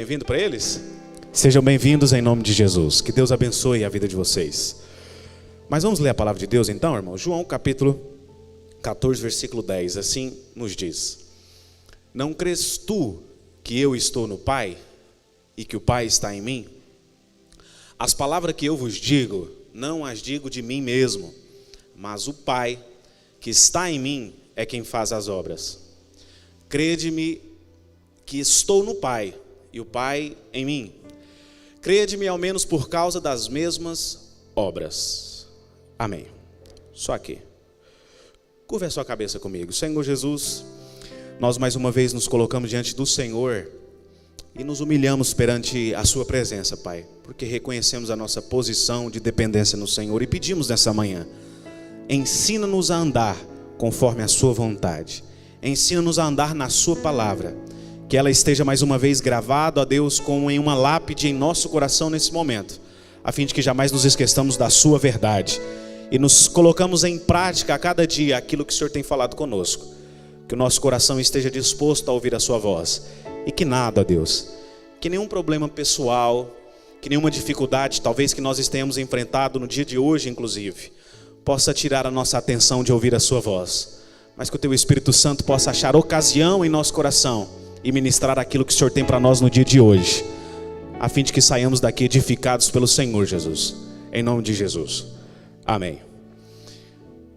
Bem-vindo para eles? Sejam bem-vindos em nome de Jesus. Que Deus abençoe a vida de vocês. Mas vamos ler a palavra de Deus então, irmão? João capítulo 14, versículo 10. Assim nos diz: Não crês tu que eu estou no Pai e que o Pai está em mim? As palavras que eu vos digo, não as digo de mim mesmo, mas o Pai que está em mim é quem faz as obras. Crede-me que estou no Pai e o Pai em mim. Crede-me ao menos por causa das mesmas obras. Amém. Só aqui. Curva a sua cabeça comigo. Senhor Jesus, nós mais uma vez nos colocamos diante do Senhor e nos humilhamos perante a sua presença, Pai, porque reconhecemos a nossa posição de dependência no Senhor e pedimos nessa manhã: ensina-nos a andar conforme a sua vontade. Ensina-nos a andar na sua palavra. Que ela esteja mais uma vez gravada, ó Deus, como em uma lápide em nosso coração nesse momento, a fim de que jamais nos esqueçamos da sua verdade e nos colocamos em prática a cada dia aquilo que o Senhor tem falado conosco. Que o nosso coração esteja disposto a ouvir a sua voz e que nada, ó Deus, que nenhum problema pessoal, que nenhuma dificuldade, talvez que nós tenhamos enfrentado no dia de hoje inclusive, possa tirar a nossa atenção de ouvir a sua voz, mas que o teu Espírito Santo possa achar ocasião em nosso coração e ministrar aquilo que o Senhor tem para nós no dia de hoje, a fim de que saiamos daqui edificados pelo Senhor Jesus, em nome de Jesus, amém.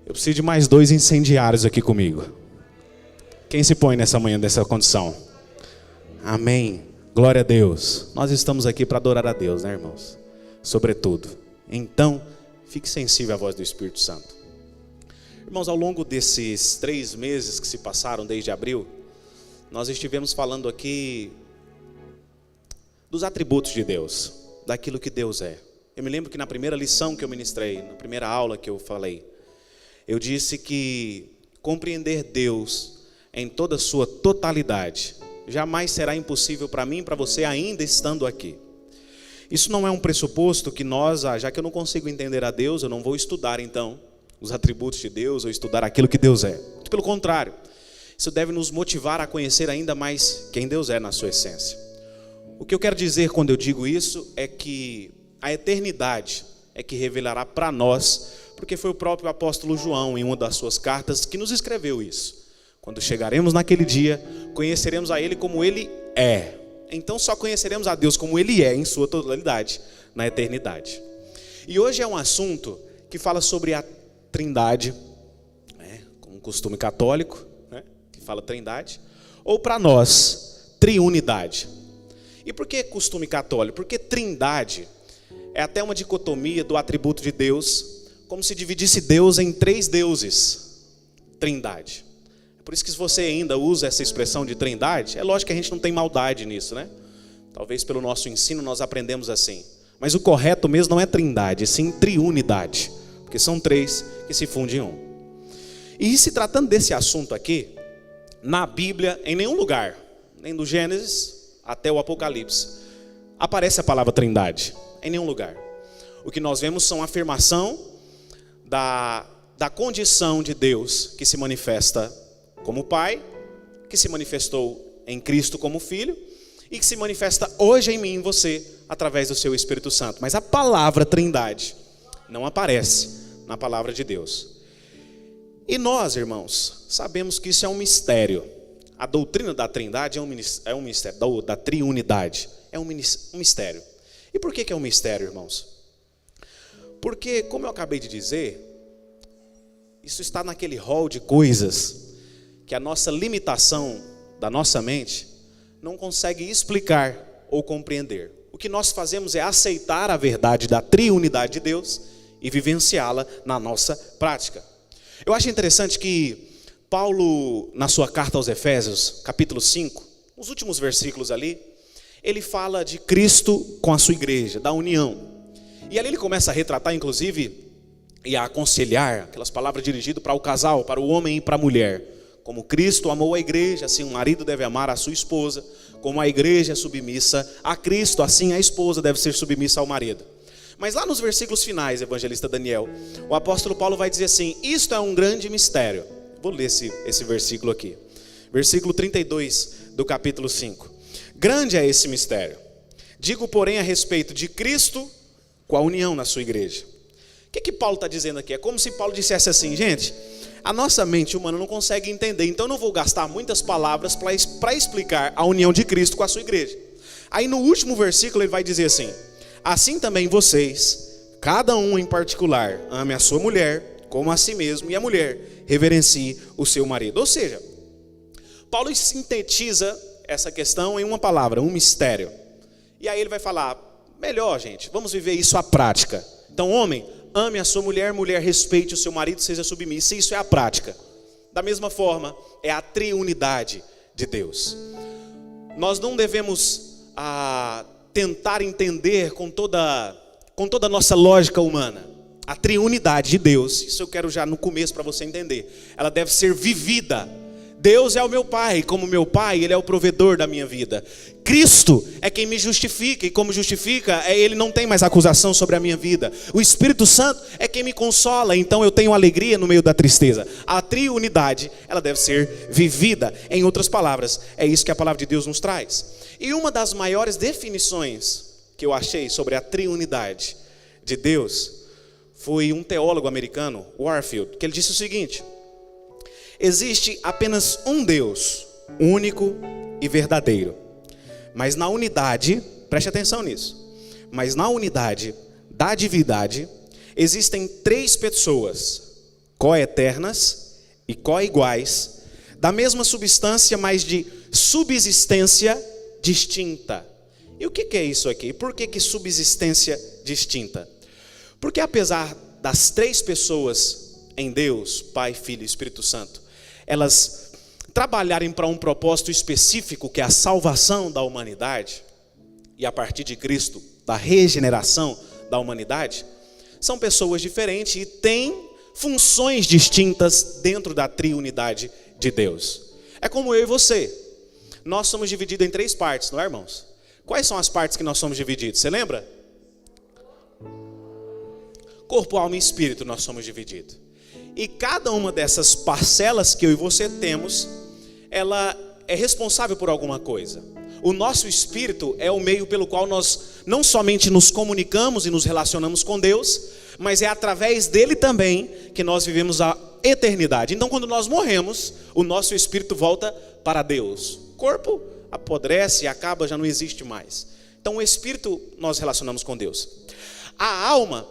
Eu preciso de mais 2 incendiários aqui comigo. Quem se põe nessa manhã dessa condição? Amém, glória a Deus. Nós estamos aqui para adorar a Deus, né, irmãos? Sobretudo, então fique sensível à voz do Espírito Santo. Irmãos, ao longo desses 3 meses que se passaram desde abril, nós estivemos falando aqui dos atributos de Deus, daquilo que Deus é. Eu me lembro que na primeira lição que eu ministrei, na primeira aula que eu falei, eu disse que compreender Deus em toda a sua totalidade jamais será impossível para mim e para você ainda estando aqui. Isso não é um pressuposto que nós, já que eu não consigo entender a Deus, eu não vou estudar então os atributos de Deus ou estudar aquilo que Deus é. Pelo contrário, isso deve nos motivar a conhecer ainda mais quem Deus é na sua essência. O que eu quero dizer quando eu digo isso é que a eternidade é que revelará para nós, porque foi o próprio apóstolo João, em uma das suas cartas, que nos escreveu isso. Quando chegaremos naquele dia, conheceremos a Ele como Ele é. Então só conheceremos a Deus como Ele é, em sua totalidade, na eternidade. E hoje é um assunto que fala sobre a Trindade, como costume católico, fala Trindade, ou para nós, triunidade. E por que costume católico? Porque Trindade é até uma dicotomia do atributo de Deus, como se dividisse Deus em 3 deuses. Trindade. Por isso que se você ainda usa essa expressão de Trindade, é lógico que a gente não tem maldade nisso, né? Talvez pelo nosso ensino nós aprendemos assim. Mas o correto mesmo não é Trindade, sim triunidade, porque são 3 que se fundem em um. E se tratando desse assunto aqui, na Bíblia, em nenhum lugar, nem do Gênesis até o Apocalipse, aparece a palavra Trindade, em nenhum lugar. O que nós vemos são a afirmação da condição de Deus que se manifesta como Pai, que se manifestou em Cristo como Filho e que se manifesta hoje em mim e em você através do seu Espírito Santo. Mas a palavra Trindade não aparece na palavra de Deus. E nós, irmãos, sabemos que isso é um mistério. A doutrina da Trindade é um mistério, da triunidade é um mistério. E por que é um mistério, irmãos? Porque, como eu acabei de dizer, isso está naquele rol de coisas que a nossa limitação da nossa mente não consegue explicar ou compreender. O que nós fazemos é aceitar a verdade da triunidade de Deus e vivenciá-la na nossa prática. Eu acho interessante que Paulo, na sua carta aos Efésios, capítulo 5, nos últimos versículos ali, ele fala de Cristo com a sua igreja, da união. E ali ele começa a retratar, inclusive, e a aconselhar, aquelas palavras dirigidas para o casal, para o homem e para a mulher. Como Cristo amou a igreja, assim o marido deve amar a sua esposa. Como a igreja é submissa a Cristo, assim a esposa deve ser submissa ao marido. Mas lá nos versículos finais, evangelista Daniel, o apóstolo Paulo vai dizer assim: isto é um grande mistério. Vou ler esse versículo aqui. Versículo 32 do capítulo 5. Grande é esse mistério. Digo, porém, a respeito de Cristo com a união na sua igreja. O que Paulo está dizendo aqui? É como se Paulo dissesse assim, gente, a nossa mente humana não consegue entender, então eu não vou gastar muitas palavras para explicar a união de Cristo com a sua igreja. Aí no último versículo ele vai dizer assim: assim também vocês, cada um em particular, ame a sua mulher como a si mesmo, e a mulher reverencie o seu marido. Ou seja, Paulo sintetiza essa questão em uma palavra, um mistério. E aí ele vai falar, melhor gente, vamos viver isso à prática. Então homem, ame a sua mulher, mulher respeite o seu marido, seja submissa. Isso é a prática. Da mesma forma, é a triunidade de Deus. Nós não devemos tentar entender com toda a nossa lógica humana. A triunidade de Deus, isso eu quero já no começo para você entender, ela deve ser vivida. Deus é o meu Pai, como meu Pai, Ele é o provedor da minha vida. Cristo é quem me justifica, e como justifica, Ele não tem mais acusação sobre a minha vida. O Espírito Santo é quem me consola, então eu tenho alegria no meio da tristeza. A triunidade, ela deve ser vivida. Em outras palavras, é isso que a palavra de Deus nos traz. E uma das maiores definições que eu achei sobre a triunidade de Deus foi um teólogo americano, Warfield, que ele disse o seguinte: existe apenas um Deus, único e verdadeiro. Mas na unidade, preste atenção nisso, mas na unidade da divindade, existem três pessoas, coeternas e coiguais, da mesma substância, mas de subsistência distinta. E o que é isso aqui? Por que subsistência distinta? Porque apesar das três pessoas em Deus, Pai, Filho e Espírito Santo, elas trabalharem para um propósito específico, que é a salvação da humanidade, e a partir de Cristo, da regeneração da humanidade, são pessoas diferentes e têm funções distintas dentro da triunidade de Deus. É como eu e você. Nós somos divididos em três partes, não é, irmãos? Quais são as partes que nós somos divididos? Você lembra? Corpo, alma e espírito nós somos divididos. E cada uma dessas parcelas que eu e você temos, ela é responsável por alguma coisa. O nosso espírito é o meio pelo qual nós não somente nos comunicamos e nos relacionamos com Deus, mas é através dele também que nós vivemos a eternidade. Então quando nós morremos, o nosso espírito volta para Deus. O corpo apodrece e acaba, já não existe mais. Então o espírito nós relacionamos com Deus. A alma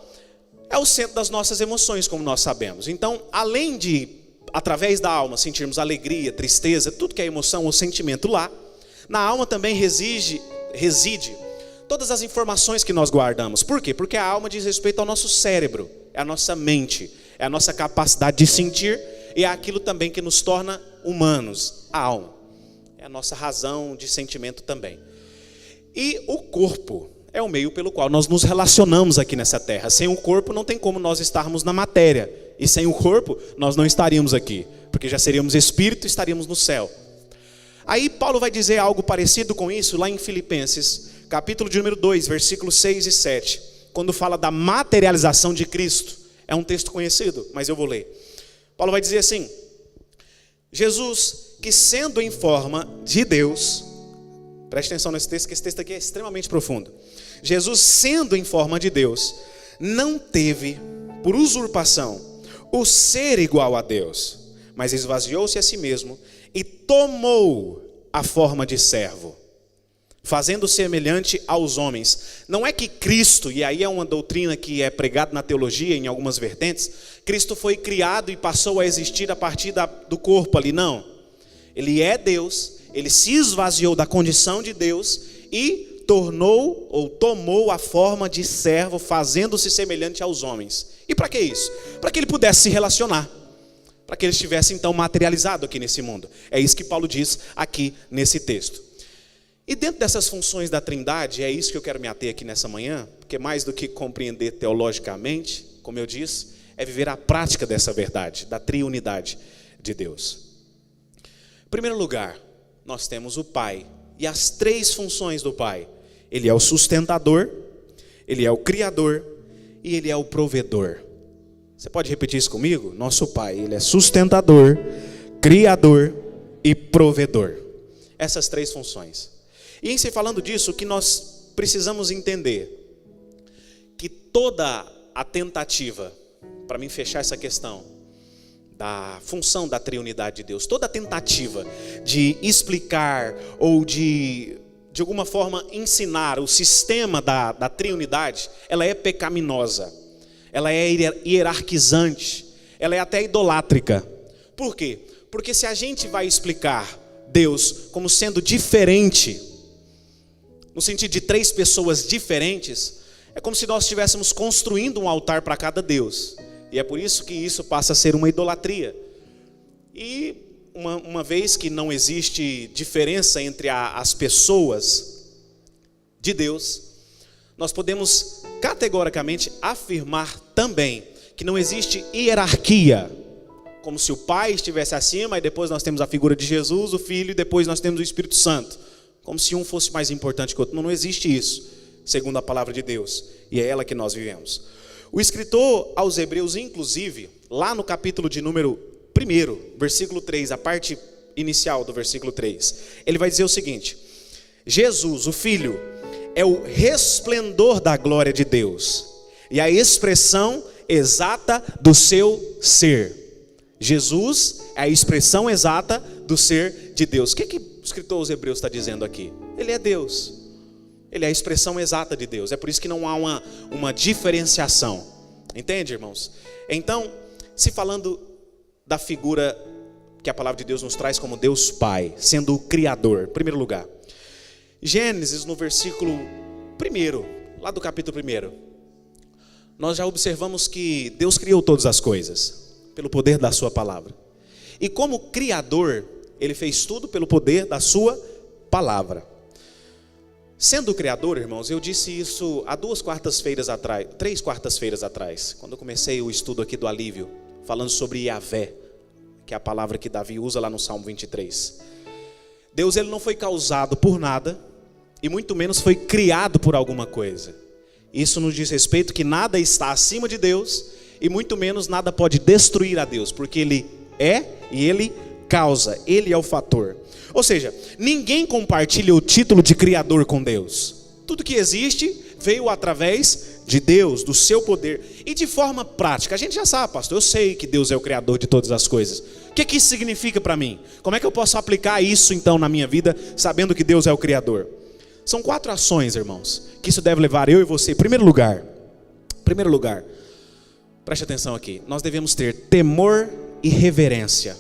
é o centro das nossas emoções, como nós sabemos. Então, além de, através da alma, sentirmos alegria, tristeza, tudo que é emoção ou sentimento lá, na alma também reside todas as informações que nós guardamos. Por quê? Porque a alma diz respeito ao nosso cérebro, é a nossa mente, é a nossa capacidade de sentir, e é aquilo também que nos torna humanos, a alma. É a nossa razão de sentimento também. E o corpo é o meio pelo qual nós nos relacionamos aqui nessa terra. Sem o corpo não tem como nós estarmos na matéria. E sem o corpo nós não estaríamos aqui, porque já seríamos espírito e estaríamos no céu. Aí Paulo vai dizer algo parecido com isso lá em Filipenses, capítulo de número 2, versículos 6 e 7. Quando fala da materialização de Cristo. É um texto conhecido, mas eu vou ler. Paulo vai dizer assim: Jesus, que sendo em forma de Deus, preste atenção nesse texto, que esse texto aqui é extremamente profundo. Jesus, sendo em forma de Deus, não teve por usurpação o ser igual a Deus, mas esvaziou-se a si mesmo e tomou a forma de servo, fazendo semelhante aos homens. Não é que Cristo, e aí é uma doutrina que é pregada na teologia em algumas vertentes, Cristo foi criado e passou a existir a partir do corpo ali, não. Ele é Deus, ele se esvaziou da condição de Deus e tornou ou tomou a forma de servo, fazendo-se semelhante aos homens. E para que isso? Para que ele pudesse se relacionar, para que ele estivesse então materializado aqui nesse mundo. É isso que Paulo diz aqui nesse texto. E dentro dessas funções da Trindade, é isso que eu quero me ater aqui nessa manhã, porque mais do que compreender teologicamente, como eu disse, é viver a prática dessa verdade, da triunidade de Deus. Em primeiro lugar, nós temos o Pai e as três funções do Pai. Ele é o sustentador, ele é o criador e ele é o provedor. Você pode repetir isso comigo? Nosso Pai, ele é sustentador, criador e provedor. Essas três funções. E em se falando disso, o que nós precisamos entender, que toda a tentativa, para mim fechar essa questão, da função da triunidade de Deus, toda a tentativa de explicar ou de alguma forma ensinar o sistema da triunidade, ela é pecaminosa, ela é hierarquizante, ela é até idolátrica. Por quê? Porque se a gente vai explicar Deus como sendo diferente, no sentido de três pessoas diferentes, é como se nós estivéssemos construindo um altar para cada Deus. E é por isso que isso passa a ser uma idolatria. E uma vez que não existe diferença entre as pessoas de Deus, nós podemos categoricamente afirmar também que não existe hierarquia, como se o Pai estivesse acima, e depois nós temos a figura de Jesus, o Filho, e depois nós temos o Espírito Santo, como se um fosse mais importante que o outro. Não existe isso, segundo a palavra de Deus, e é ela que nós vivemos. O escritor aos Hebreus, inclusive, lá no capítulo de número 1, versículo 3, a parte inicial do versículo 3, ele vai dizer o seguinte: Jesus, o Filho, é o resplendor da glória de Deus e a expressão exata do seu ser. Jesus é a expressão exata do ser de Deus. O que o escritor aos Hebreus está dizendo aqui? Ele é Deus. Ele é a expressão exata de Deus. É por isso que não há uma diferenciação. Entende, irmãos? Então, se falando da figura que a palavra de Deus nos traz como Deus Pai, sendo o Criador, em primeiro lugar. Gênesis, no versículo 1, lá do capítulo 1, nós já observamos que Deus criou todas as coisas, pelo poder da sua palavra. E como Criador, Ele fez tudo pelo poder da sua palavra. Sendo o Criador, irmãos, eu disse isso há 3 quartas-feiras atrás, quando eu comecei o estudo aqui do alívio, falando sobre Yahvé, que é a palavra que Davi usa lá no Salmo 23. Deus, ele não foi causado por nada, e muito menos foi criado por alguma coisa. Isso nos diz respeito que nada está acima de Deus, e muito menos nada pode destruir a Deus, porque Ele é e Ele causa, Ele é o fator. Ou seja, ninguém compartilha o título de Criador com Deus. Tudo que existe veio através de Deus, do seu poder. E de forma prática, a gente já sabe, pastor, eu sei que Deus é o Criador de todas as coisas. O que isso significa para mim? Como é que eu posso aplicar isso então na minha vida, sabendo que Deus é o Criador? São 4 ações, irmãos, que isso deve levar eu e você. Em primeiro lugar, preste atenção aqui, nós devemos ter temor e reverência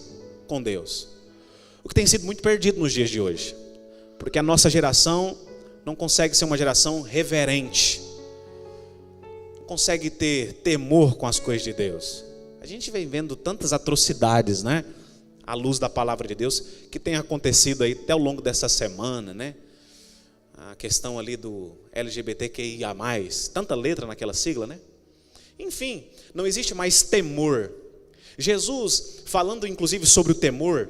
com Deus. O que tem sido muito perdido nos dias de hoje, porque a nossa geração não consegue ser uma geração reverente, não consegue ter temor com as coisas de Deus. A gente vem vendo tantas atrocidades, né, à luz da palavra de Deus, que tem acontecido aí até ao longo dessa semana, né? A questão ali do LGBTQIA+, tanta letra naquela sigla, né? Enfim, não existe mais temor. Jesus, falando inclusive sobre o temor,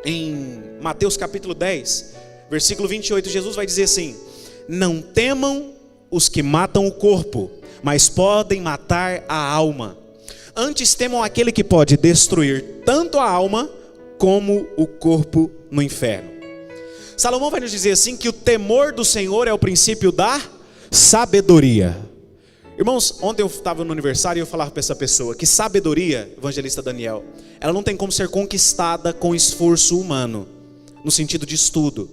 em Mateus capítulo 10, versículo 28, Jesus vai dizer assim: não temam os que matam o corpo, mas podem matar a alma. Antes temam aquele que pode destruir tanto a alma como o corpo no inferno. Salomão vai nos dizer assim que o temor do Senhor é o princípio da sabedoria. Irmãos, ontem eu estava no aniversário e eu falava para essa pessoa que sabedoria, evangelista Daniel, ela não tem como ser conquistada com esforço humano, no sentido de estudo.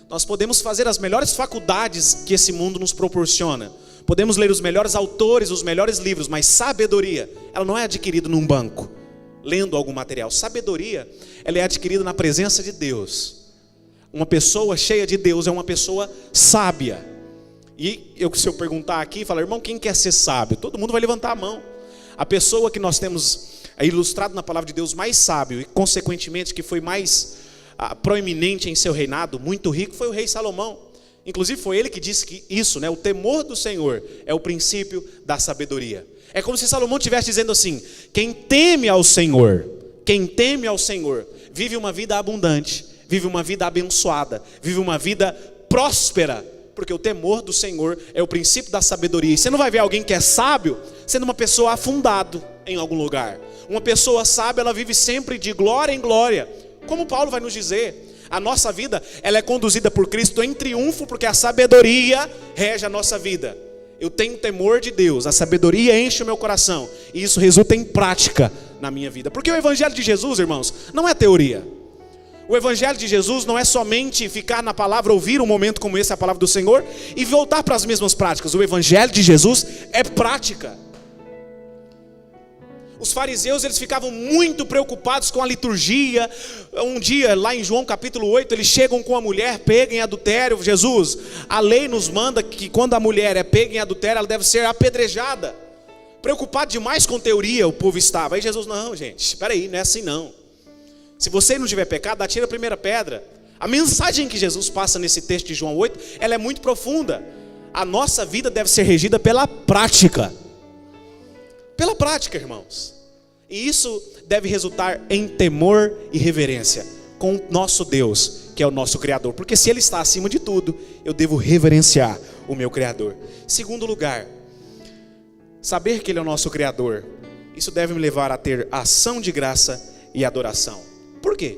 Nós podemos fazer as melhores faculdades que esse mundo nos proporciona, podemos ler os melhores autores, os melhores livros, mas sabedoria, ela não é adquirida num banco, lendo algum material. Sabedoria, ela é adquirida na presença de Deus. Uma pessoa cheia de Deus é uma pessoa sábia. E se eu perguntar aqui, falar, irmão, quem quer ser sábio? Todo mundo vai levantar a mão. A pessoa que nós temos ilustrado na palavra de Deus mais sábio e consequentemente que foi mais proeminente em seu reinado, muito rico, foi o rei Salomão. Inclusive foi ele que disse que isso, né, o temor do Senhor é o princípio da sabedoria. É como se Salomão estivesse dizendo assim: quem teme ao Senhor, vive uma vida abundante, vive uma vida abençoada, vive uma vida próspera, porque o temor do Senhor é o princípio da sabedoria. E você não vai ver alguém que é sábio sendo uma pessoa afundado em algum lugar. Uma pessoa sábia, ela vive sempre de glória em glória. Como Paulo vai nos dizer, A nossa vida, ela é conduzida por Cristo em triunfo, porque a sabedoria rege a nossa vida. Eu tenho temor de Deus, a sabedoria enche o meu coração, e isso resulta em prática na minha vida. Porque o Evangelho de Jesus, irmãos, não é teoria. O Evangelho de Jesus não é somente ficar na palavra, ouvir um momento como esse, a palavra do Senhor, e voltar para as mesmas práticas. O Evangelho de Jesus é prática. Os fariseus, eles ficavam muito preocupados com a liturgia. Um dia, lá em João capítulo 8, eles chegam com a mulher pega em adultério. Jesus, a lei nos manda que quando a mulher é pega em adultério, ela deve ser apedrejada. Preocupado demais com teoria o povo estava. Aí Jesus, não gente, espera aí, não é assim não. Se você não tiver pecado, atira a primeira pedra. A mensagem que Jesus passa nesse texto de João 8, ela é muito profunda. A nossa vida deve ser regida pela prática. Pela prática, irmãos. E isso deve resultar em temor e reverência com o nosso Deus, que é o nosso Criador. Porque se Ele está acima de tudo, eu devo reverenciar o meu Criador. Segundo lugar, saber que Ele é o nosso Criador, isso deve me levar a ter ação de graça e adoração. Por quê?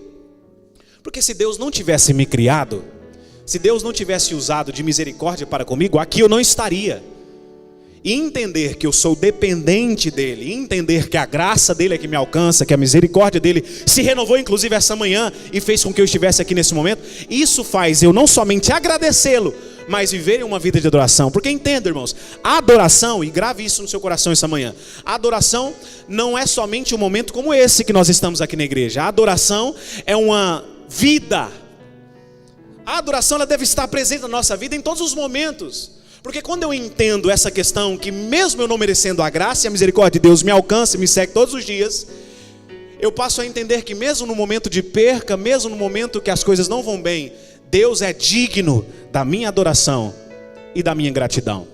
Porque se Deus não tivesse me criado, se Deus não tivesse usado de misericórdia para comigo, aqui eu não estaria. E entender que eu sou dependente dEle, entender que a graça dEle é que me alcança, que a misericórdia dEle se renovou inclusive essa manhã e fez com que eu estivesse aqui nesse momento, isso faz eu não somente agradecê-lo, mas viver em uma vida de adoração. Porque entenda, irmãos, a adoração, e grave isso no seu coração essa manhã, a adoração não é somente um momento como esse que nós estamos aqui na igreja. A adoração é uma vida. A adoração, ela deve estar presente na nossa vida em todos os momentos. Porque quando eu entendo essa questão, que mesmo eu não merecendo a graça e a misericórdia de Deus me alcança e me segue todos os dias, eu passo a entender que mesmo no momento de perca, mesmo no momento que as coisas não vão bem, Deus é digno da minha adoração e da minha gratidão.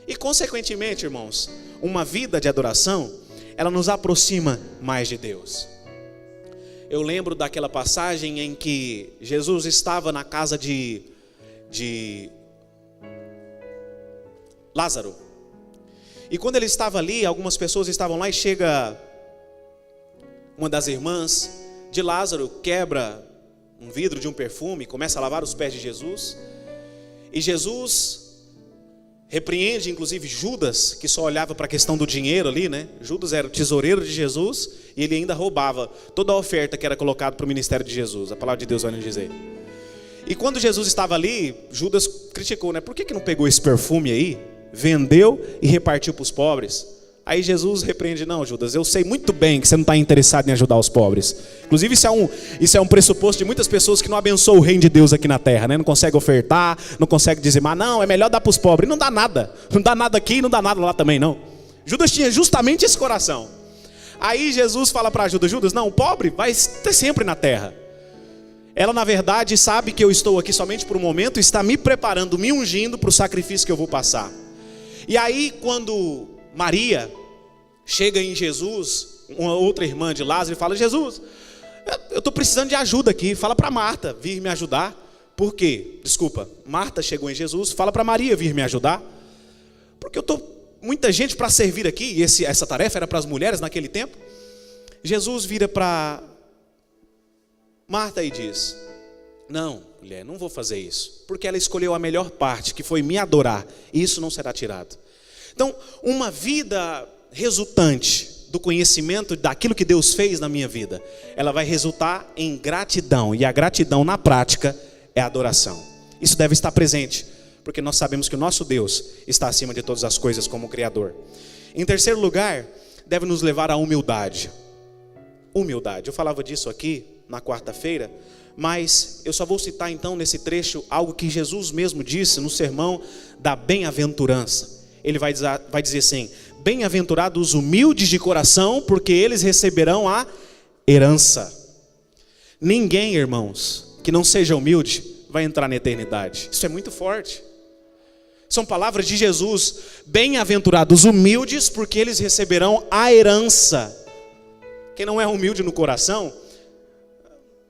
E consequentemente, irmãos, uma vida de adoração, ela nos aproxima mais de Deus. Eu lembro daquela passagem em que Jesus estava na casa de Lázaro. E quando ele estava ali, algumas pessoas estavam lá, e chega uma das irmãs de Lázaro, quebra um vidro de um perfume, começa a lavar os pés de Jesus. E Jesus repreende inclusive Judas, que só olhava para a questão do dinheiro ali, né? Judas era o tesoureiro de Jesus, e ele ainda roubava toda a oferta que era colocada para o ministério de Jesus. A palavra de Deus vai nos dizer. E quando Jesus estava ali, Judas criticou, né? Por que não pegou esse perfume aí, vendeu e repartiu para os pobres? Aí Jesus repreende, não Judas, eu sei muito bem que você não está interessado em ajudar os pobres. Inclusive isso é um pressuposto de muitas pessoas que não abençoam o reino de Deus aqui na terra, né? Não consegue ofertar, não consegue dizimar, não, é melhor dar para os pobres. Não dá nada aqui, não dá nada lá também não. Judas tinha justamente esse coração. Aí Jesus fala para Judas, não, o pobre vai estar sempre na terra. Ela na verdade sabe que eu estou aqui somente por um momento, está me preparando, me ungindo para o sacrifício que eu vou passar. E aí quando Maria chega em Jesus, uma outra irmã de Lázaro, e fala, Jesus, eu estou precisando de ajuda aqui, fala para Marta vir me ajudar. Por quê? Desculpa, Marta chegou em Jesus, fala para Maria vir me ajudar. Porque eu estou muita gente para servir aqui, e essa tarefa era para as mulheres naquele tempo. Jesus vira para Marta e diz, não mulher, não vou fazer isso, porque ela escolheu a melhor parte, que foi me adorar, e isso não será tirado. Então, uma vida resultante do conhecimento daquilo que Deus fez na minha vida, ela vai resultar em gratidão, e a gratidão na prática é a adoração. Isso deve estar presente, porque nós sabemos que o nosso Deus está acima de todas as coisas como Criador. Em terceiro lugar, deve nos levar à humildade. Humildade, eu falava disso aqui na quarta-feira, mas eu só vou citar então nesse trecho algo que Jesus mesmo disse no sermão da bem-aventurança. Ele vai dizer assim, bem-aventurados os humildes de coração, porque eles receberão a herança. Ninguém, irmãos, que não seja humilde, vai entrar na eternidade. Isso é muito forte. São palavras de Jesus, bem-aventurados os humildes, porque eles receberão a herança. Quem não é humilde no coração,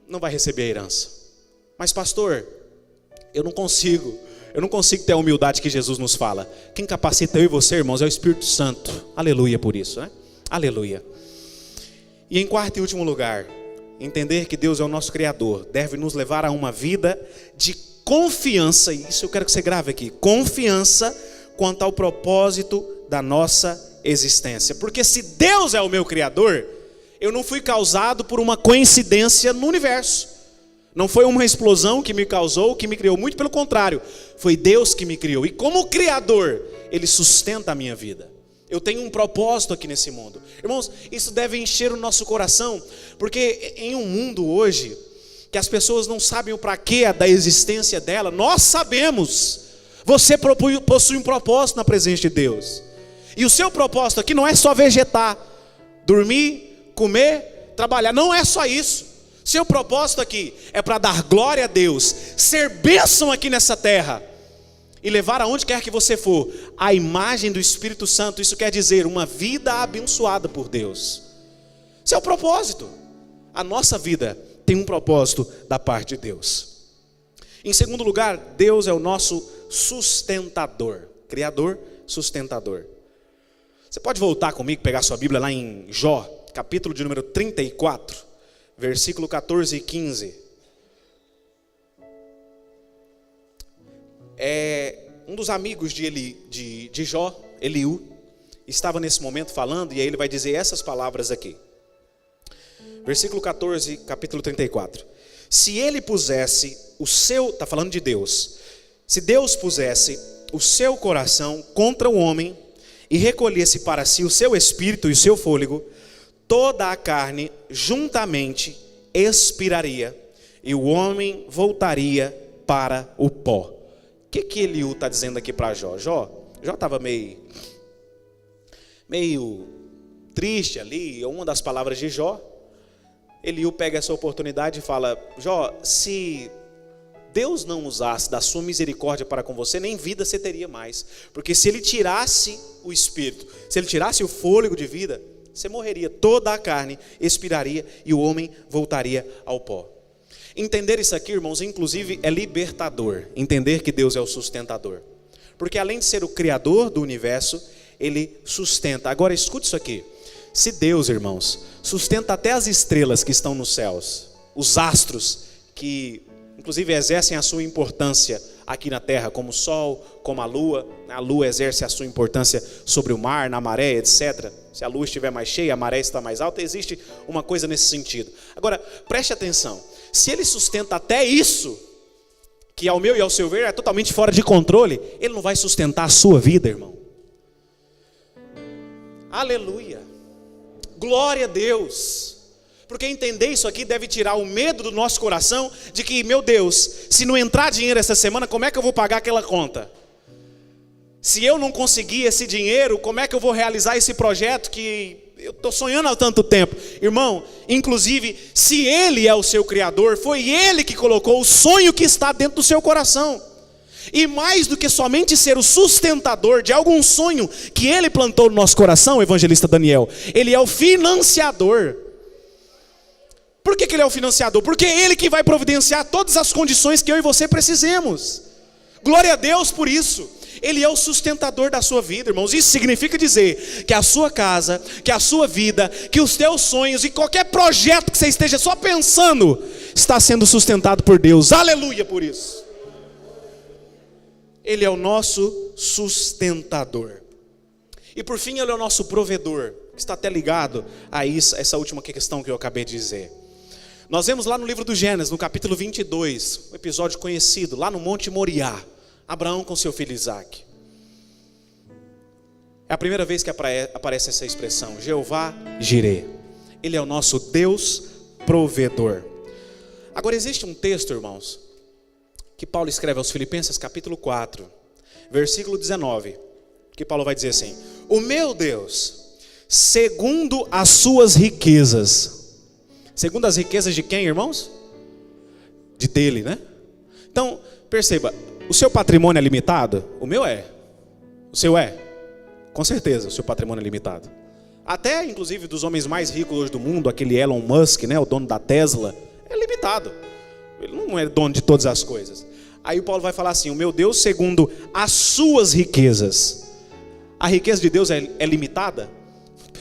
não vai receber a herança. Mas pastor, eu não consigo ter a humildade que Jesus nos fala. Quem capacita eu e você, irmãos, é o Espírito Santo. Aleluia por isso, né? Aleluia. E em quarto e último lugar, entender que Deus é o nosso Criador deve nos levar a uma vida de confiança, e isso eu quero que você grave aqui, confiança quanto ao propósito da nossa existência. Porque se Deus é o meu Criador, eu não fui causado por uma coincidência no universo. Não foi uma explosão que me causou, que me criou, muito pelo contrário, foi Deus que me criou. E como Criador, Ele sustenta a minha vida. Eu tenho um propósito aqui nesse mundo. Irmãos, isso deve encher o nosso coração, porque em um mundo hoje, que as pessoas não sabem o para quê da existência dela, nós sabemos. Você possui um propósito na presença de Deus. E o seu propósito aqui não é só vegetar, dormir, comer, trabalhar. Não é só isso. Seu propósito aqui é para dar glória a Deus, ser bênção aqui nessa terra e levar aonde quer que você for a imagem do Espírito Santo. Isso quer dizer uma vida abençoada por Deus. Esse é o propósito. A nossa vida tem um propósito da parte de Deus. Em segundo lugar, Deus é o nosso sustentador. Criador, sustentador. Você pode voltar comigo, pegar sua Bíblia lá em Jó, capítulo de número 34, versículo 14 e 15. Um dos amigos de Jó, Eliú, estava nesse momento falando, e aí ele vai dizer essas palavras aqui. Versículo 14, capítulo 34. Se ele pusesse o seu, está falando de Deus, se Deus pusesse o seu coração contra o homem e recolhesse para si o seu espírito e o seu fôlego, toda a carne juntamente expiraria e o homem voltaria para o pó. O que Eliú está dizendo aqui para Jó? Jó estava meio triste ali, uma das palavras de Jó. Eliú pega essa oportunidade e fala: Jó, se Deus não usasse da sua misericórdia para com você, nem vida você teria mais. Porque se Ele tirasse o espírito, se Ele tirasse o fôlego de vida, você morreria, toda a carne expiraria e o homem voltaria ao pó. Entender isso aqui, irmãos, inclusive é libertador. Entender que Deus é o sustentador. Porque além de ser o Criador do universo, Ele sustenta. Agora escute isso aqui. Se Deus, irmãos, sustenta até as estrelas que estão nos céus, os astros que inclusive exercem a sua importância aqui na terra, como o sol, como a lua exerce a sua importância sobre o mar, na maré, etc. Se a lua estiver mais cheia, a maré está mais alta, existe uma coisa nesse sentido. Agora, preste atenção, se Ele sustenta até isso, que ao meu e ao seu ver é totalmente fora de controle, Ele não vai sustentar a sua vida, irmão? Aleluia! Glória a Deus! Porque entender isso aqui deve tirar o medo do nosso coração de que, meu Deus, se não entrar dinheiro essa semana, como é que eu vou pagar aquela conta? Se eu não conseguir esse dinheiro, como é que eu vou realizar esse projeto que eu estou sonhando há tanto tempo? Irmão, inclusive, se Ele é o seu Criador, foi Ele que colocou o sonho que está dentro do seu coração. E mais do que somente ser o sustentador de algum sonho que Ele plantou no nosso coração, evangelista Daniel, Ele é o financiador. Por que Ele é o financiador? Porque é Ele que vai providenciar todas as condições que eu e você precisemos. Glória a Deus por isso. Ele é o sustentador da sua vida, irmãos. Isso significa dizer que a sua casa, que a sua vida, que os teus sonhos e qualquer projeto que você esteja só pensando, está sendo sustentado por Deus. Aleluia por isso. Ele é o nosso sustentador. E por fim, Ele é o nosso provedor, que está até ligado a isso, essa última questão que eu acabei de dizer. Nós vemos lá no livro do Gênesis, no capítulo 22, um episódio conhecido, lá no Monte Moriá, Abraão com seu filho Isaque. É a primeira vez que aparece essa expressão, Jeová Jireh. Ele é o nosso Deus provedor. Agora existe um texto, irmãos, que Paulo escreve aos Filipenses, capítulo 4, versículo 19, que Paulo vai dizer assim: o meu Deus, segundo as suas riquezas. Segundo as riquezas de quem, irmãos? De dele, né? Então, perceba, o seu patrimônio é limitado? O meu é. O seu é? Com certeza, o seu patrimônio é limitado. Até, inclusive, dos homens mais ricos hoje do mundo, aquele Elon Musk, né, o dono da Tesla, é limitado. Ele não é dono de todas as coisas. Aí o Paulo vai falar assim: o meu Deus, segundo as suas riquezas. A riqueza de Deus é limitada?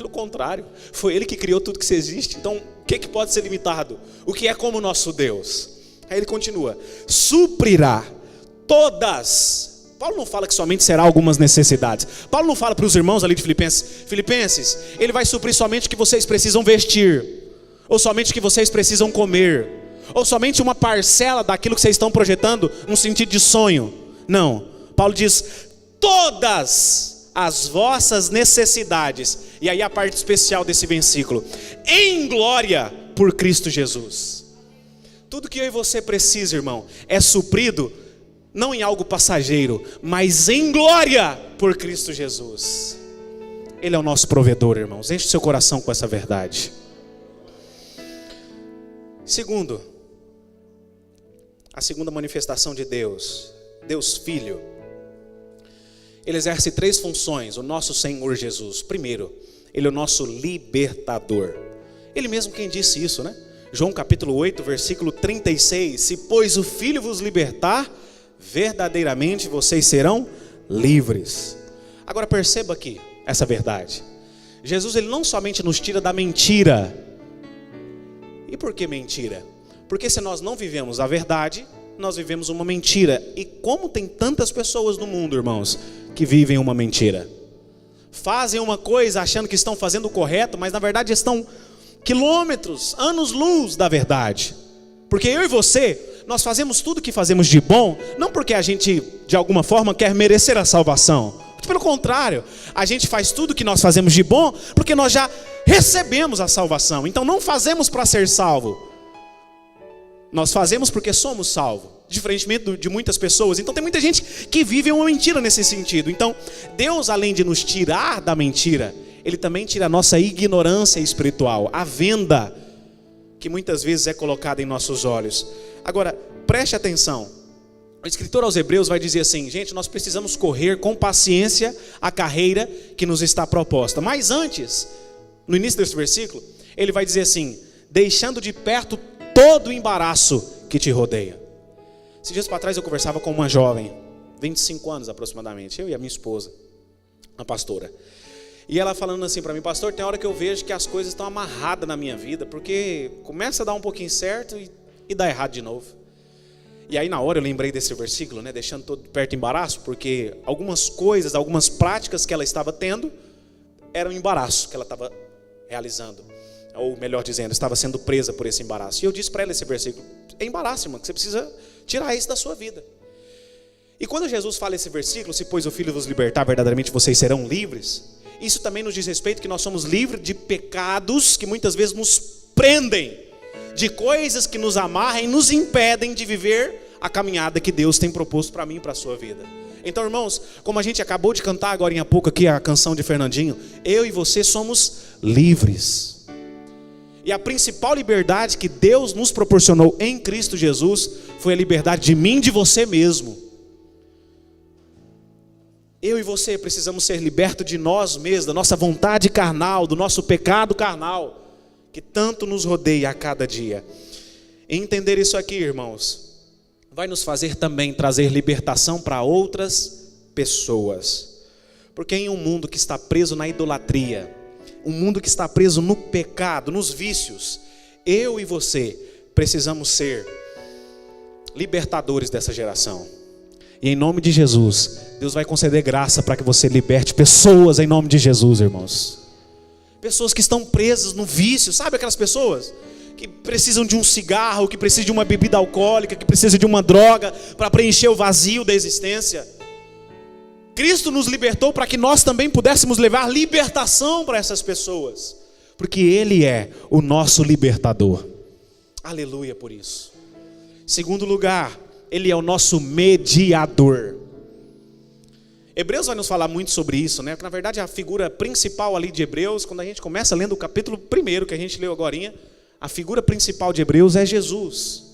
Pelo contrário, foi Ele que criou tudo que existe. Então, o que pode ser limitado? O que é como o nosso Deus? Aí ele continua: suprirá todas. Paulo não fala que somente será algumas necessidades. Paulo não fala para os irmãos ali de Filipenses, ele vai suprir somente o que vocês precisam vestir, ou somente o que vocês precisam comer, ou somente uma parcela daquilo que vocês estão projetando num sentido de sonho. Não, Paulo diz: todas as vossas necessidades. E aí a parte especial desse versículo: em glória por Cristo Jesus. Tudo que eu e você precisa, irmão, é suprido não em algo passageiro, mas em glória por Cristo Jesus. Ele é o nosso provedor, irmãos. Enche o seu coração com essa verdade. Segundo, a segunda manifestação de Deus, Deus Filho. Ele exerce 3 funções, o nosso Senhor Jesus. Primeiro, Ele é o nosso libertador. Ele mesmo quem disse isso, né? João capítulo 8, versículo 36. Se pois o Filho vos libertar, verdadeiramente vocês serão livres. Agora perceba aqui essa verdade. Jesus, Ele não somente nos tira da mentira. E por que mentira? Porque se nós não vivemos a verdade, nós vivemos uma mentira. E como tem tantas pessoas no mundo, irmãos, que vivem uma mentira, fazem uma coisa achando que estão fazendo o correto, mas na verdade estão quilômetros, anos-luz da verdade. Porque eu e você, nós fazemos tudo que fazemos de bom, não porque a gente de alguma forma quer merecer a salvação. Pelo contrário, a gente faz tudo que nós fazemos de bom porque nós já recebemos a salvação. Então não fazemos para ser salvo, nós fazemos porque somos salvos, diferentemente de muitas pessoas. Então tem muita gente que vive uma mentira nesse sentido. Então Deus, além de nos tirar da mentira, Ele também tira a nossa ignorância espiritual, a venda que muitas vezes é colocada em nossos olhos. Agora, preste atenção. O escritor aos Hebreus vai dizer assim: gente, nós precisamos correr com paciência a carreira que nos está proposta. Mas antes, no início desse versículo, ele vai dizer assim: deixando de perto todo o embaraço que te rodeia. Esses dias para trás eu conversava com uma jovem, 25 anos aproximadamente, eu e a minha esposa, a pastora. E ela falando assim para mim: pastor, tem hora que eu vejo que as coisas estão amarradas na minha vida, porque começa a dar um pouquinho certo e dá errado de novo. E aí na hora eu lembrei desse versículo, né, deixando todo perto do embaraço, porque algumas coisas, algumas práticas que ela estava tendo, eram um embaraço que ela estava realizando. Ou melhor dizendo, estava sendo presa por esse embaraço. E eu disse para ela esse versículo: é embaraço, irmão, que você precisa tirar isso da sua vida. E quando Jesus fala esse versículo: se pois o Filho vos libertar, verdadeiramente vocês serão livres, isso também nos diz respeito que nós somos livres de pecados que muitas vezes nos prendem, de coisas que nos amarram e nos impedem de viver a caminhada que Deus tem proposto para mim e para a sua vida. Então, irmãos, como a gente acabou de cantar agora há pouco aqui a canção de Fernandinho, eu e você somos livres. E a principal liberdade que Deus nos proporcionou em Cristo Jesus foi a liberdade de mim e de você mesmo. Eu e você precisamos ser libertos de nós mesmos, da nossa vontade carnal, do nosso pecado carnal, que tanto nos rodeia a cada dia. E entender isso aqui, irmãos, vai nos fazer também trazer libertação para outras pessoas. Porque em um mundo que está preso na idolatria, um mundo que está preso no pecado, nos vícios, eu e você precisamos ser libertadores dessa geração. E em nome de Jesus, Deus vai conceder graça para que você liberte pessoas em nome de Jesus, irmãos. Pessoas que estão presas no vício, sabe aquelas pessoas que precisam de um cigarro, que precisam de uma bebida alcoólica, que precisam de uma droga para preencher o vazio da existência. Cristo nos libertou para que nós também pudéssemos levar libertação para essas pessoas, porque Ele é o nosso libertador. Aleluia por isso. Segundo lugar, Ele é o nosso mediador. Hebreus vai nos falar muito sobre isso, né? Porque na verdade a figura principal ali de Hebreus, quando a gente começa lendo o capítulo 1 que a gente leu agorinha, a figura principal de Hebreus é Jesus.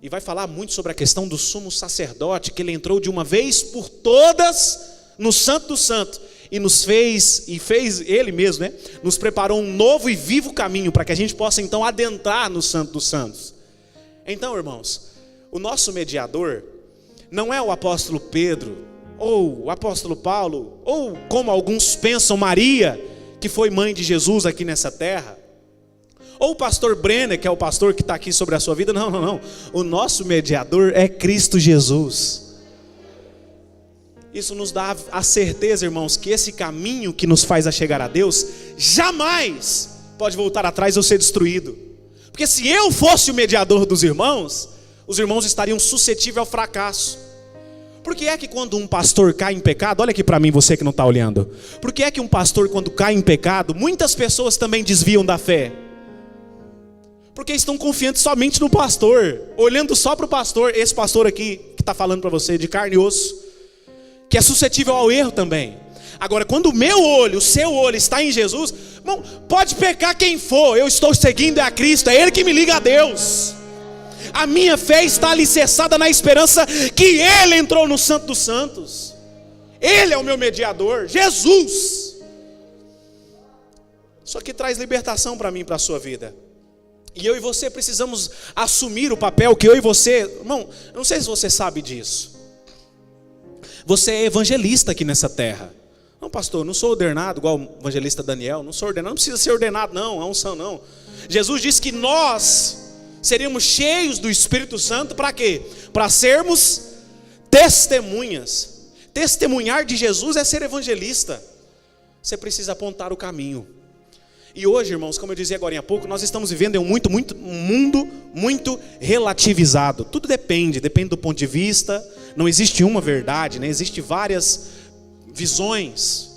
E vai falar muito sobre a questão do sumo sacerdote, que ele entrou de uma vez por todas no Santo dos Santos e fez ele mesmo, né? Nos preparou um novo e vivo caminho para que a gente possa então adentrar no Santo dos Santos. Então, irmãos, o nosso mediador não é o apóstolo Pedro ou o apóstolo Paulo, ou como alguns pensam, Maria, que foi mãe de Jesus aqui nessa terra, ou o pastor Brenner, que é o pastor que está aqui sobre a sua vida. Não. O nosso mediador é Cristo Jesus. Isso nos dá a certeza, irmãos, que esse caminho que nos faz a chegar a Deus jamais pode voltar atrás ou ser destruído. Porque se eu fosse o mediador dos irmãos, os irmãos estariam suscetíveis ao fracasso. Por que é que quando um pastor cai em pecado, olha aqui para mim, você que não está olhando. Por que é que um pastor, quando cai em pecado, muitas pessoas também desviam da fé? Porque estão confiantes somente no pastor, olhando só para o pastor, esse pastor aqui que está falando para você, de carne e osso, que é suscetível ao erro também. Agora, quando o meu olho, o seu olho está em Jesus, irmão, pode pecar quem for, eu estou seguindo a Cristo, é Ele que me liga a Deus. A minha fé está alicerçada na esperança que Ele entrou no Santo dos Santos. Ele é o meu mediador, Jesus. Só que traz libertação para mim e para a sua vida. E eu e você precisamos assumir o papel que eu e você, irmão, eu não sei se você sabe disso. Você é evangelista aqui nessa terra. Não, pastor, não sou ordenado igual o evangelista Daniel, não sou ordenado, não precisa ser ordenado não, a unção não. Jesus disse que nós seríamos cheios do Espírito Santo para quê? Para sermos testemunhas. Testemunhar de Jesus é ser evangelista. Você precisa apontar o caminho. E hoje, irmãos, como eu dizia agora há pouco, nós estamos vivendo em um mundo muito relativizado. Tudo depende do ponto de vista. Não existe uma verdade, né? Existem várias visões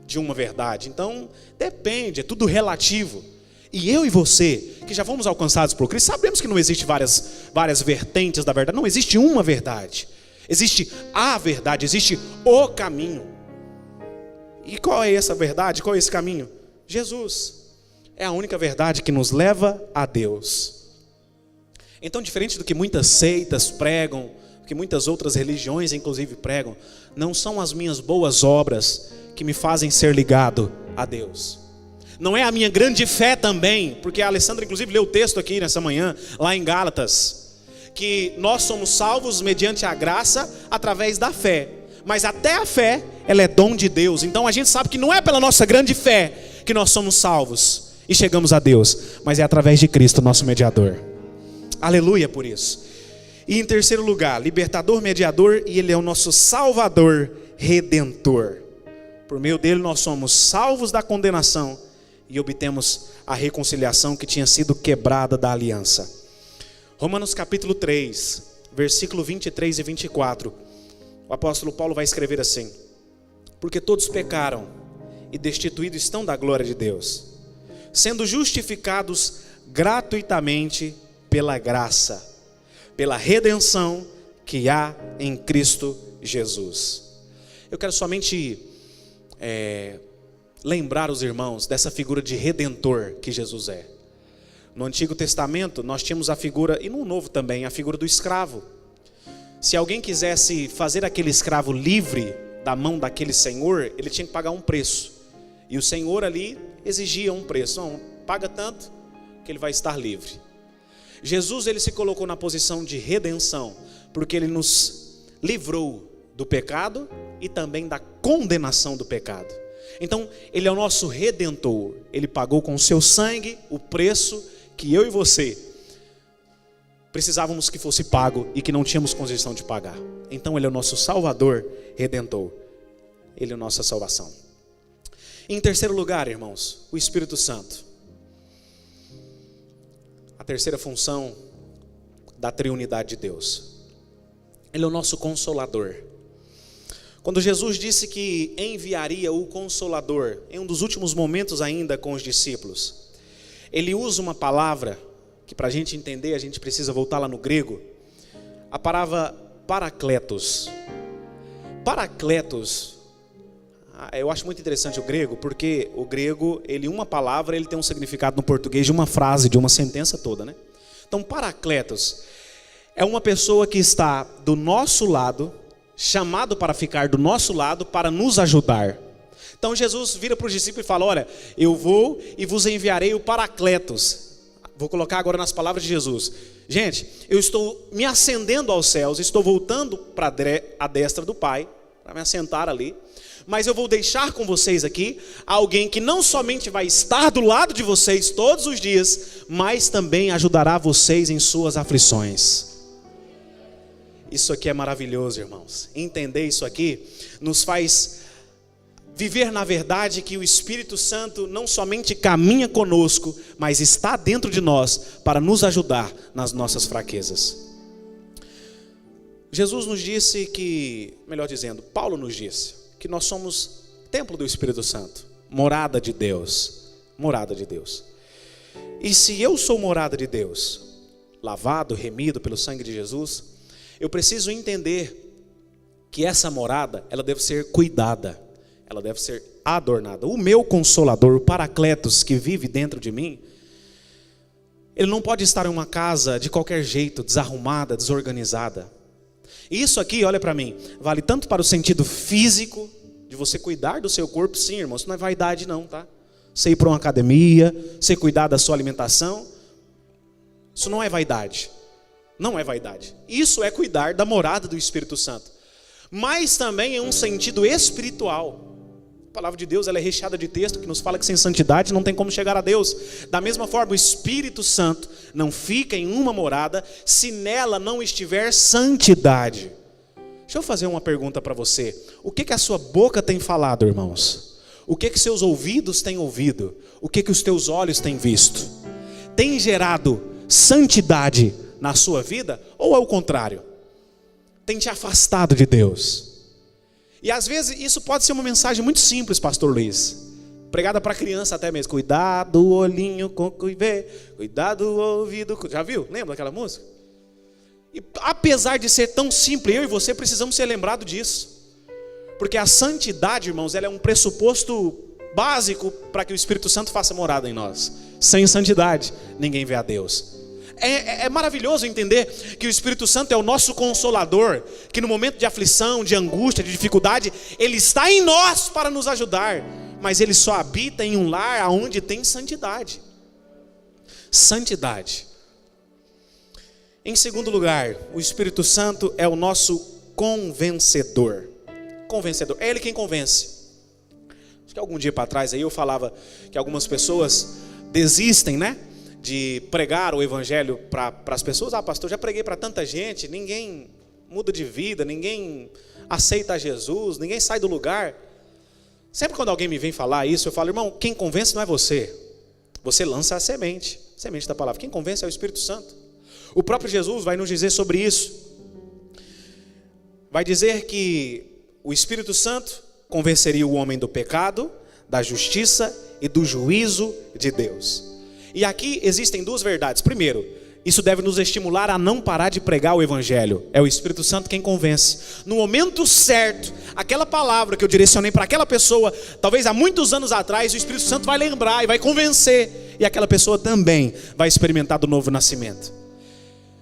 de uma verdade. Então, depende, é tudo relativo. E eu e você, que já fomos alcançados por Cristo, sabemos que não existe várias vertentes da verdade. Não existe uma verdade. Existe a verdade, existe o caminho. E qual é essa verdade? Qual é esse caminho? Jesus. É a única verdade que nos leva a Deus. Então, diferente do que muitas seitas pregam, que muitas outras religiões inclusive pregam, não são as minhas boas obras que me fazem ser ligado a Deus. Não é a minha grande fé também, porque a Alessandra inclusive leu o texto aqui nessa manhã, lá em Gálatas, que nós somos salvos mediante a graça através da fé. Mas até a fé, ela é dom de Deus. Então a gente sabe que não é pela nossa grande fé que nós somos salvos e chegamos a Deus, mas é através de Cristo, nosso mediador. Aleluia por isso. E em terceiro lugar, libertador, mediador, e Ele é o nosso salvador, redentor. Por meio dele nós somos salvos da condenação e obtemos a reconciliação que tinha sido quebrada da aliança. Romanos capítulo 3, versículo 23 e 24. O apóstolo Paulo vai escrever assim: porque todos pecaram e destituídos estão da glória de Deus, sendo justificados gratuitamente pela graça, pela redenção que há em Cristo Jesus. Eu quero somente lembrar os irmãos dessa figura de redentor que Jesus é. No Antigo Testamento nós tínhamos a figura, e no Novo também, a figura do escravo. Se alguém quisesse fazer aquele escravo livre da mão daquele senhor, ele tinha que pagar um preço. E o senhor ali exigia um preço. Não, paga tanto que ele vai estar livre. Jesus, ele se colocou na posição de redenção, porque ele nos livrou do pecado e também da condenação do pecado. Então, ele é o nosso redentor. Ele pagou com o seu sangue o preço que eu e você precisávamos que fosse pago e que não tínhamos condição de pagar. Então ele é o nosso Salvador, redentor. Ele é a nossa salvação. Em terceiro lugar, irmãos, o Espírito Santo. A terceira função da triunidade de Deus. Ele é o nosso Consolador. Quando Jesus disse que enviaria o Consolador, em um dos últimos momentos ainda com os discípulos, ele usa uma palavra que para a gente entender, a gente precisa voltar lá no grego, a palavra paracletos. Paracletos, eu acho muito interessante o grego, porque o grego, uma palavra, ele tem um significado no português de uma frase, de uma sentença toda, né? Então, paracletos é uma pessoa que está do nosso lado, chamado para ficar do nosso lado, para nos ajudar. Então Jesus vira para os discípulos e fala: olha, eu vou e vos enviarei o paracletos. Vou colocar agora nas palavras de Jesus. Gente, eu estou me ascendendo aos céus, estou voltando para a destra do Pai, para me assentar ali. Mas eu vou deixar com vocês aqui alguém que não somente vai estar do lado de vocês todos os dias, mas também ajudará vocês em suas aflições. Isso aqui é maravilhoso, irmãos. Entender isso aqui nos faz viver na verdade que o Espírito Santo não somente caminha conosco, mas está dentro de nós para nos ajudar nas nossas fraquezas. Jesus nos disse que, melhor dizendo, Paulo nos disse que nós somos templo do Espírito Santo, morada de Deus, morada de Deus. E se eu sou morada de Deus, lavado, remido pelo sangue de Jesus, eu preciso entender que essa morada, ela deve ser cuidada, ela deve ser adornada. O meu Consolador, o Paracletos que vive dentro de mim, ele não pode estar em uma casa de qualquer jeito, desarrumada, desorganizada. E isso aqui, olha para mim, vale tanto para o sentido físico, de você cuidar do seu corpo, sim, irmão, isso não é vaidade não, tá? Você ir para uma academia, você cuidar da sua alimentação, isso não é vaidade. Não é vaidade. Isso é cuidar da morada do Espírito Santo. Mas também em um sentido espiritual. A palavra de Deus, ela é recheada de texto que nos fala que sem santidade não tem como chegar a Deus. Da mesma forma, o Espírito Santo não fica em uma morada se nela não estiver santidade. Deixa eu fazer uma pergunta para você. O que a sua boca tem falado, irmãos? O que seus ouvidos têm ouvido? O que os teus olhos têm visto? Tem gerado santidade na sua vida, ou é o contrário? Tem te afastado de Deus? E às vezes isso pode ser uma mensagem muito simples, pastor Luiz, pregada para criança até mesmo. Cuidado o olhinho com o que vê, cuidado o ouvido, já viu? Lembra daquela música? E apesar de ser tão simples, eu e você precisamos ser lembrados disso, porque a santidade, irmãos, ela é um pressuposto básico para que o Espírito Santo faça morada em nós. Sem santidade, ninguém vê a Deus. É maravilhoso entender que o Espírito Santo é o nosso Consolador, que no momento de aflição, de angústia, de dificuldade, Ele está em nós para nos ajudar, mas Ele só habita em um lar onde tem santidade. Santidade. Em segundo lugar, o Espírito Santo é o nosso convencedor. Convencedor, é Ele quem convence. Acho que algum dia para trás aí eu falava que algumas pessoas desistem, né, de pregar o evangelho para as pessoas. Ah, pastor, já preguei para tanta gente, ninguém muda de vida, ninguém aceita Jesus, ninguém sai do lugar. Sempre quando alguém me vem falar isso, eu falo, irmão, quem convence não é você. Você lança a semente da palavra. Quem convence é o Espírito Santo. O próprio Jesus vai nos dizer sobre isso. Vai dizer que o Espírito Santo convenceria o homem do pecado, da justiça e do juízo de Deus. E aqui existem duas verdades. Primeiro, isso deve nos estimular a não parar de pregar o evangelho. É o Espírito Santo quem convence. No momento certo, aquela palavra que eu direcionei para aquela pessoa, talvez há muitos anos atrás, o Espírito Santo vai lembrar e vai convencer. E aquela pessoa também vai experimentar do novo nascimento.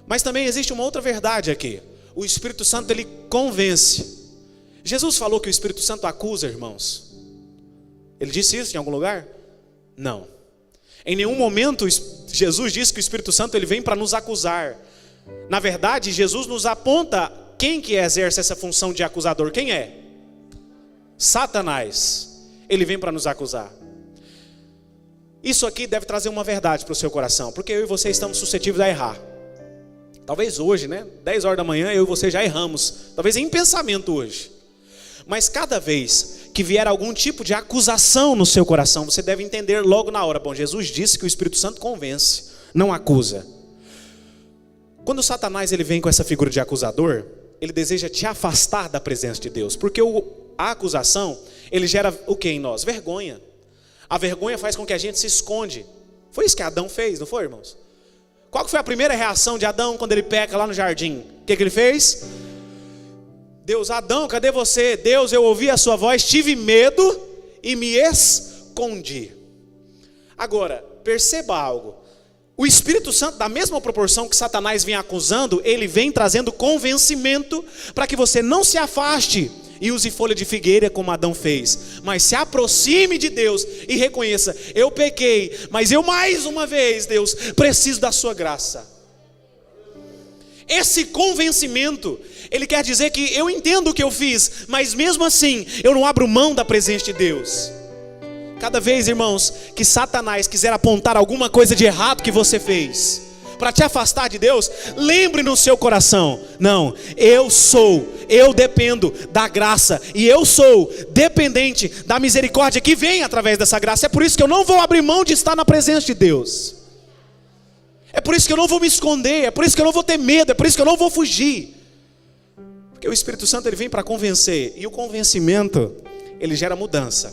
Mas também existe uma outra verdade aqui. O Espírito Santo, ele convence. Jesus falou que o Espírito Santo acusa, irmãos. Ele disse isso em algum lugar? Não. Em nenhum momento Jesus disse que o Espírito Santo ele vem para nos acusar. Na verdade, Jesus nos aponta quem que exerce essa função de acusador. Quem é? Satanás. Ele vem para nos acusar. Isso aqui deve trazer uma verdade para o seu coração, porque eu e você estamos suscetíveis a errar. Talvez hoje, né? 10 horas da manhã, eu e você já erramos. Talvez em pensamento hoje. Mas cada vez que vier algum tipo de acusação no seu coração, você deve entender logo na hora. Bom, Jesus disse que o Espírito Santo convence, não acusa. Quando Satanás ele vem com essa figura de acusador, ele deseja te afastar da presença de Deus. Porque a acusação, ele gera o que em nós? Vergonha. A vergonha faz com que a gente se esconde. Foi isso que Adão fez, não foi, irmãos? Qual foi a primeira reação de Adão quando ele peca lá no jardim? O que ele fez? Deus, Adão, cadê você? Deus, eu ouvi a sua voz, tive medo e me escondi. Agora, perceba algo. O Espírito Santo, da mesma proporção que Satanás vem acusando, ele vem trazendo convencimento para que você não se afaste e use folha de figueira como Adão fez, mas se aproxime de Deus e reconheça, eu pequei, mas eu mais uma vez, Deus, preciso da sua graça. Esse convencimento, Ele quer dizer que eu entendo o que eu fiz, mas mesmo assim eu não abro mão da presença de Deus. Cada vez, irmãos, que Satanás quiser apontar alguma coisa de errado que você fez, para te afastar de Deus, lembre no seu coração: não, eu dependo da graça, e eu sou dependente da misericórdia que vem através dessa graça. É por isso que eu não vou abrir mão de estar na presença de Deus. É por isso que eu não vou me esconder, é por isso que eu não vou ter medo, é por isso que eu não vou fugir. Porque o Espírito Santo, ele vem para convencer, e o convencimento, ele gera mudança.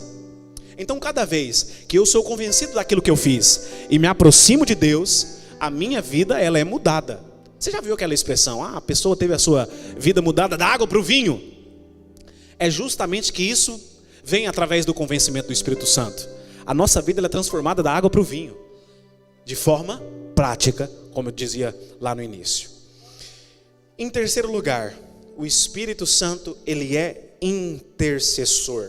Então cada vez que eu sou convencido daquilo que eu fiz e me aproximo de Deus, a minha vida, ela é mudada. Você já viu aquela expressão, a pessoa teve a sua vida mudada da água para o vinho? É justamente que isso vem através do convencimento do Espírito Santo. A nossa vida, ela é transformada da água para o vinho, de forma prática, como eu dizia lá no início. Em terceiro lugar, o Espírito Santo, ele é intercessor.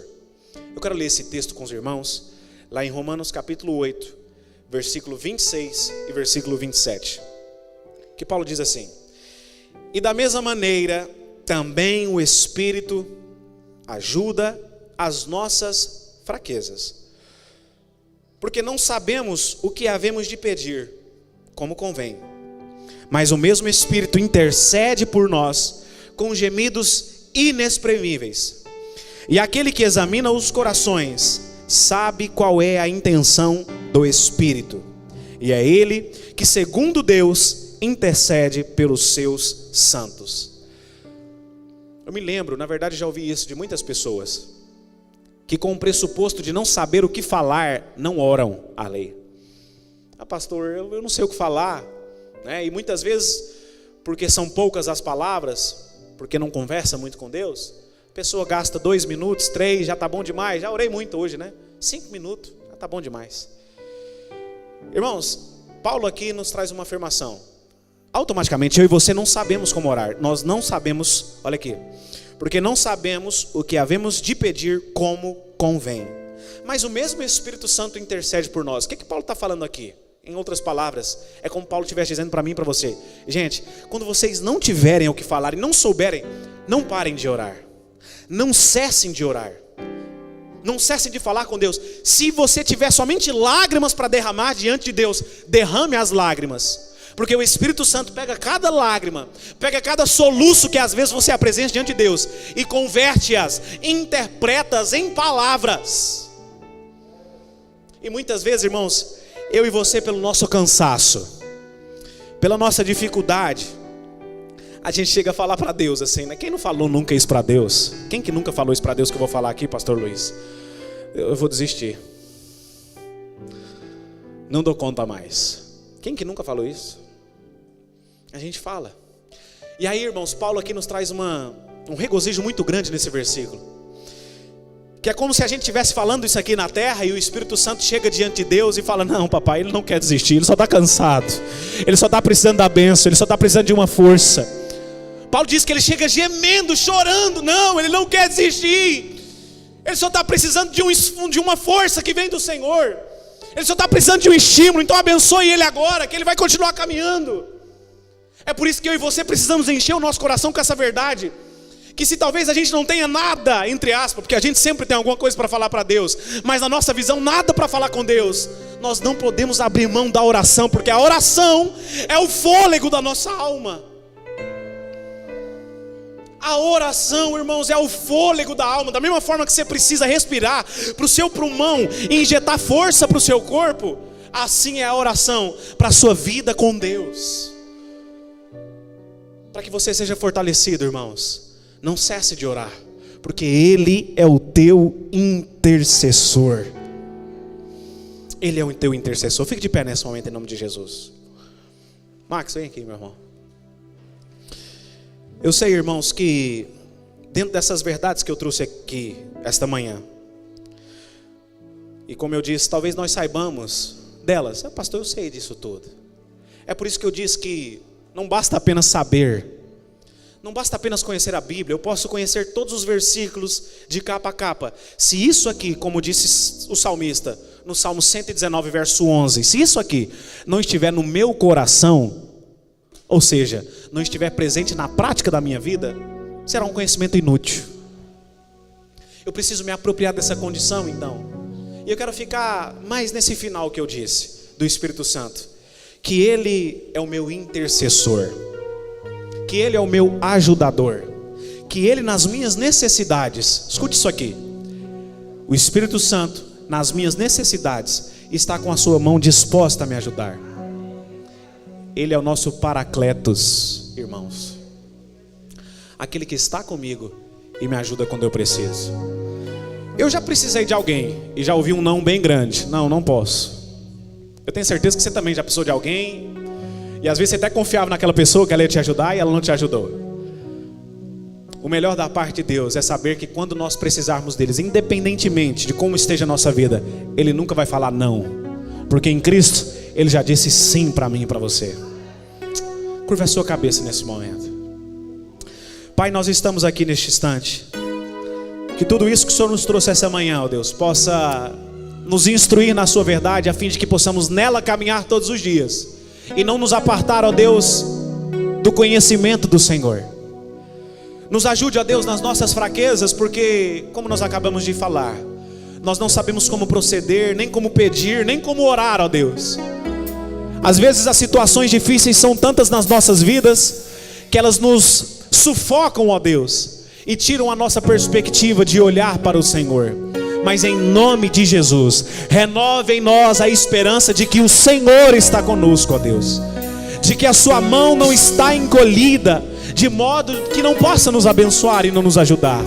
Eu quero ler esse texto com os irmãos, lá em Romanos capítulo 8, versículo 26 e versículo 27. Que Paulo diz assim: e da mesma maneira, também o Espírito ajuda as nossas fraquezas, porque não sabemos o que havemos de pedir, como convém, mas o mesmo Espírito intercede por nós, com gemidos inexprimíveis. E aquele que examina os corações sabe qual é a intenção do Espírito, e é Ele que, segundo Deus, intercede pelos seus santos. Eu me lembro, na verdade já ouvi isso de muitas pessoas, que com o pressuposto de não saber o que falar, não oram a lei. Pastor, eu não sei o que falar, né? E muitas vezes, porque são poucas as palavras, porque não conversa muito com Deus, a pessoa gasta 2 minutos, 3, já está bom demais. Já orei muito hoje, né? 5 minutos, já está bom demais. Irmãos, Paulo aqui nos traz uma afirmação. Automaticamente eu e você não sabemos como orar. Nós não sabemos, olha aqui, porque não sabemos o que havemos de pedir como convém, mas o mesmo Espírito Santo intercede por nós. O que Paulo está falando aqui? Em outras palavras, é como Paulo estivesse dizendo para mim e para você: gente, quando vocês não tiverem o que falar e não souberem, não parem de orar, não cessem de orar, não cessem de falar com Deus. Se você tiver somente lágrimas para derramar diante de Deus, derrame as lágrimas, porque o Espírito Santo pega cada lágrima, pega cada soluço que às vezes você apresenta diante de Deus e converte-as, interpreta-as em palavras. E muitas vezes, irmãos, eu e você, pelo nosso cansaço, pela nossa dificuldade, a gente chega a falar para Deus assim, né? Quem não falou nunca isso para Deus? Quem que nunca falou isso para Deus que eu vou falar aqui, pastor Luiz? Eu vou desistir, não dou conta mais. Quem que nunca falou isso? A gente fala. E aí, irmãos, Paulo aqui nos traz um regozijo muito grande nesse versículo, que é como se a gente estivesse falando isso aqui na terra, e o Espírito Santo chega diante de Deus e fala: não, papai, ele não quer desistir, ele só está cansado, ele só está precisando da bênção, ele só está precisando de uma força. Paulo diz que ele chega gemendo, chorando. Não, ele não quer desistir, ele só está precisando de uma força que vem do Senhor, ele só está precisando de um estímulo. Então abençoe ele agora, que ele vai continuar caminhando. É por isso que eu e você precisamos encher o nosso coração com essa verdade, que se talvez a gente não tenha nada, entre aspas, porque a gente sempre tem alguma coisa para falar para Deus, mas na nossa visão nada para falar com Deus, nós não podemos abrir mão da oração, porque a oração é o fôlego da nossa alma. A oração, irmãos, é o fôlego da alma. Da mesma forma que você precisa respirar para o seu pulmão e injetar força para o seu corpo, assim é a oração para a sua vida com Deus. Para que você seja fortalecido, irmãos, não cesse de orar, porque Ele é o teu intercessor. Ele é o teu intercessor. Fique de pé nesse momento em nome de Jesus. Max, vem aqui, meu irmão. Eu sei, irmãos, que dentro dessas verdades que eu trouxe aqui esta manhã, e como eu disse, talvez nós saibamos delas. Pastor, eu sei disso tudo. É por isso que eu disse que não basta apenas saber, não basta apenas conhecer a Bíblia. Eu posso conhecer todos os versículos de capa a capa. Se isso aqui, como disse o salmista no Salmo 119, verso 11, se isso aqui não estiver no meu coração, ou seja, não estiver presente na prática da minha vida, será um conhecimento inútil. Eu preciso me apropriar dessa condição, então. E eu quero ficar mais nesse final que eu disse, do Espírito Santo. Que Ele é o meu intercessor. Que Ele é o meu ajudador. Que Ele nas minhas necessidades, escute isso aqui. O Espírito Santo, nas minhas necessidades, está com a sua mão disposta a me ajudar. Ele é o nosso Paracletos, irmãos. Aquele que está comigo e me ajuda quando eu preciso. Eu já precisei de alguém e já ouvi um não bem grande. Não, não posso. Eu tenho certeza que você também já precisou de alguém. E às vezes você até confiava naquela pessoa que ela ia te ajudar e ela não te ajudou. O melhor da parte de Deus é saber que quando nós precisarmos deles, independentemente de como esteja a nossa vida, Ele nunca vai falar não. Porque em Cristo, Ele já disse sim para mim e para você. Curva a sua cabeça nesse momento. Pai, nós estamos aqui neste instante. Que tudo isso que o Senhor nos trouxe essa manhã, ó Deus, possa nos instruir na sua verdade, a fim de que possamos nela caminhar todos os dias. E não nos apartar, ó Deus, do conhecimento do Senhor. Nos ajude, ó Deus, nas nossas fraquezas, porque, como nós acabamos de falar, nós não sabemos como proceder, nem como pedir, nem como orar, ó Deus. Às vezes as situações difíceis são tantas nas nossas vidas, que elas nos sufocam, ó Deus, e tiram a nossa perspectiva de olhar para o Senhor. Mas em nome de Jesus, renove em nós a esperança de que o Senhor está conosco, ó Deus. De que a sua mão não está encolhida, de modo que não possa nos abençoar e não nos ajudar.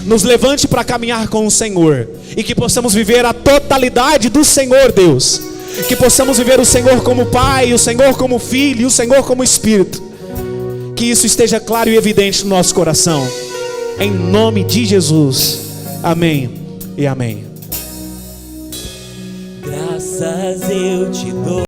Nos levante para caminhar com o Senhor, e que possamos viver a totalidade do Senhor, Deus. Que possamos viver o Senhor como Pai, o Senhor como Filho e o Senhor como Espírito. Que isso esteja claro e evidente no nosso coração. Em nome de Jesus. Amém e amém. Graças eu te